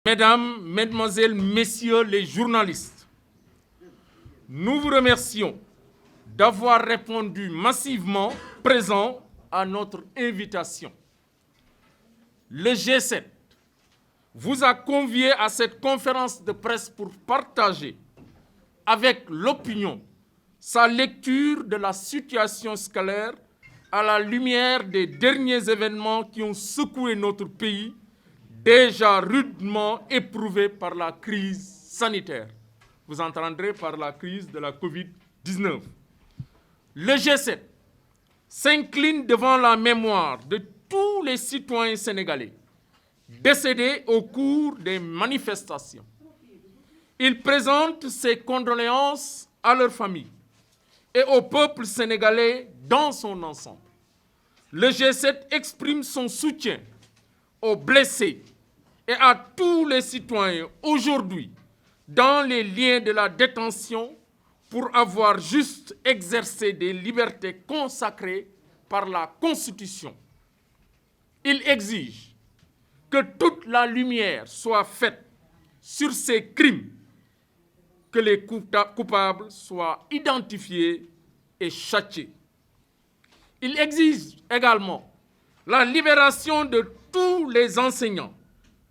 Mesdames, Mesdemoiselles, Messieurs les journalistes, nous vous remercions d'avoir répondu massivement présent à notre invitation. Le G7 vous a convié à cette conférence de presse pour partager avec l'opinion sa lecture de la situation scolaire à la lumière des derniers événements qui ont secoué notre pays, déjà rudement éprouvé par la crise sanitaire. Vous entendrez par la crise de la Covid-19. Le G7 s'incline devant la mémoire de tous les citoyens sénégalais décédés au cours des manifestations. Il présente ses condoléances à leurs familles et au peuple sénégalais dans son ensemble. Le G7 exprime son soutien aux blessés et à tous les citoyens aujourd'hui dans les liens de la détention pour avoir juste exercé des libertés consacrées par la Constitution. Il exige que toute la lumière soit faite sur ces crimes, que les coupables soient identifiés et châtiés. Il exige également la libération de tous les enseignants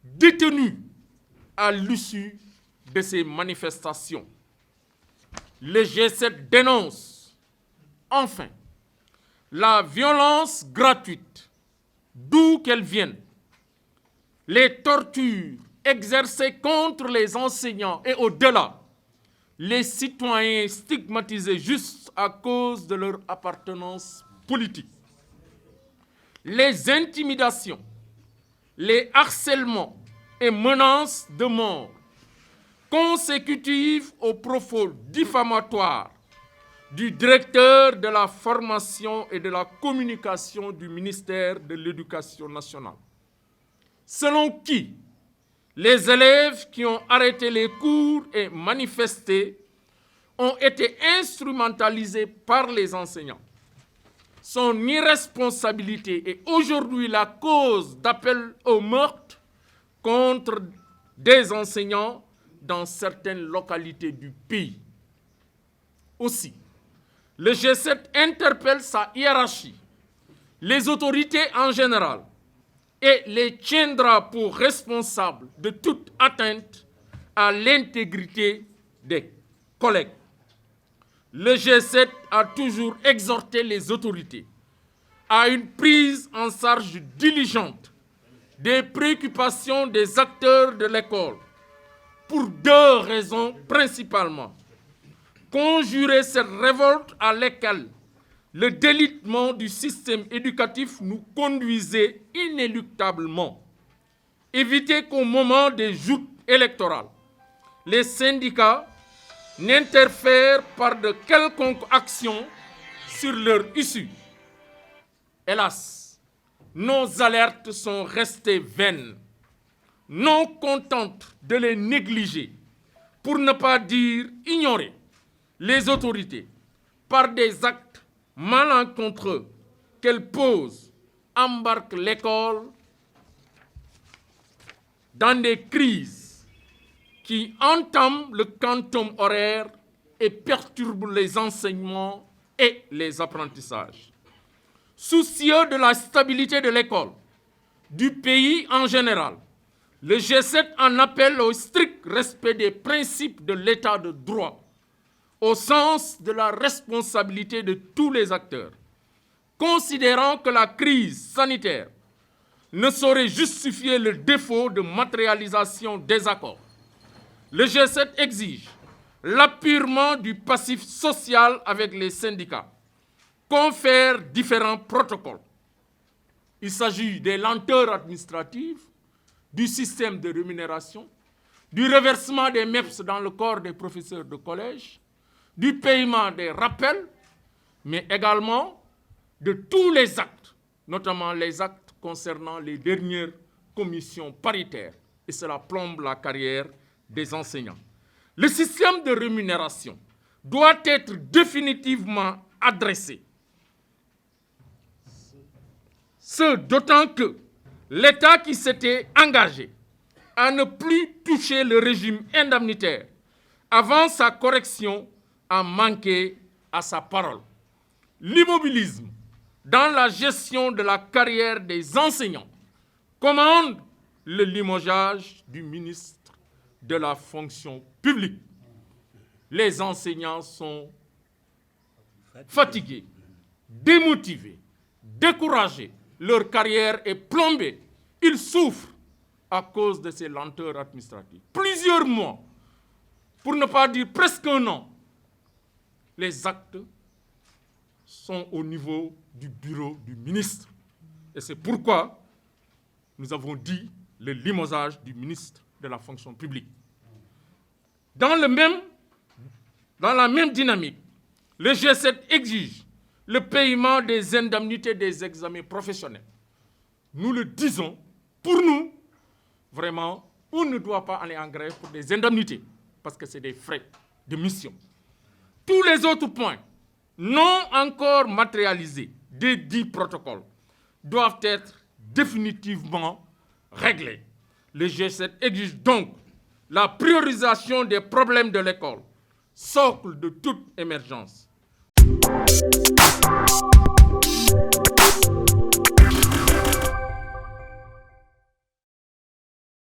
détenus à l'issue de ces manifestations. Le G7 dénonce enfin la violence gratuite, d'où qu'elle vienne, les tortures exercées contre les enseignants et au-delà, les citoyens stigmatisés juste à cause de leur appartenance politique. Les intimidations, les harcèlements et menaces de mort consécutives aux propos diffamatoires du directeur de la formation et de la communication du ministère de l'Éducation nationale, selon qui les élèves qui ont arrêté les cours et manifesté ont été instrumentalisés par les enseignants. Son irresponsabilité est aujourd'hui la cause d'appel au meurtre contre des enseignants dans certaines localités du pays. Aussi, le G7 interpelle sa hiérarchie, les autorités en général, et les tiendra pour responsables de toute atteinte à l'intégrité des collègues. Le G7 a toujours exhorté les autorités à une prise en charge diligente des préoccupations des acteurs de l'école pour deux raisons principalement. Conjurer cette révolte à laquelle le délitement du système éducatif nous conduisait inéluctablement. Éviter qu'au moment des joutes électorales, les syndicats n'interfèrent par de quelconques actions sur leur issue. Hélas, nos alertes sont restées vaines, non contentes de les négliger, pour ne pas dire ignorer les autorités par des actes malencontreux qu'elles posent, embarquent l'école dans des crises qui entament le quantum horaire et perturbent les enseignements et les apprentissages. Soucieux de la stabilité de l'école, du pays en général, le G7 en appelle au strict respect des principes de l'état de droit, au sens de la responsabilité de tous les acteurs, considérant que la crise sanitaire ne saurait justifier le défaut de matérialisation des accords. Le G7 exige l'appurement du passif social avec les syndicats, confère différents protocoles. Il s'agit des lenteurs administratives, du système de rémunération, du reversement des MEPS dans le corps des professeurs de collège, du paiement des rappels, mais également de tous les actes, notamment les actes concernant les dernières commissions paritaires, et cela plombe la carrière des enseignants. Le système de rémunération doit être définitivement adressé Ce d'autant que l'État qui s'était engagé à ne plus toucher le régime indemnitaire avant sa correction a manqué à sa parole. L'immobilisme dans la gestion de la carrière des enseignants commande le limogeage du ministre de la fonction publique. Les enseignants sont fatigués, démotivés, découragés. Leur carrière est plombée. Ils souffrent à cause de ces lenteurs administratives. Plusieurs mois, pour ne pas dire presque un an, les actes sont au niveau du bureau du ministre. Et c'est pourquoi nous avons dit le limogeage du ministre de la fonction publique. Dans la même dynamique, le G7 exige le paiement des indemnités des examens professionnels. Nous le disons, pour nous, vraiment, on ne doit pas aller en grève pour des indemnités, parce que c'est des frais de mission. Tous les autres points non encore matérialisés des 10 protocoles doivent être définitivement réglés. Le G7 exige donc la priorisation des problèmes de l'école, socle de toute émergence.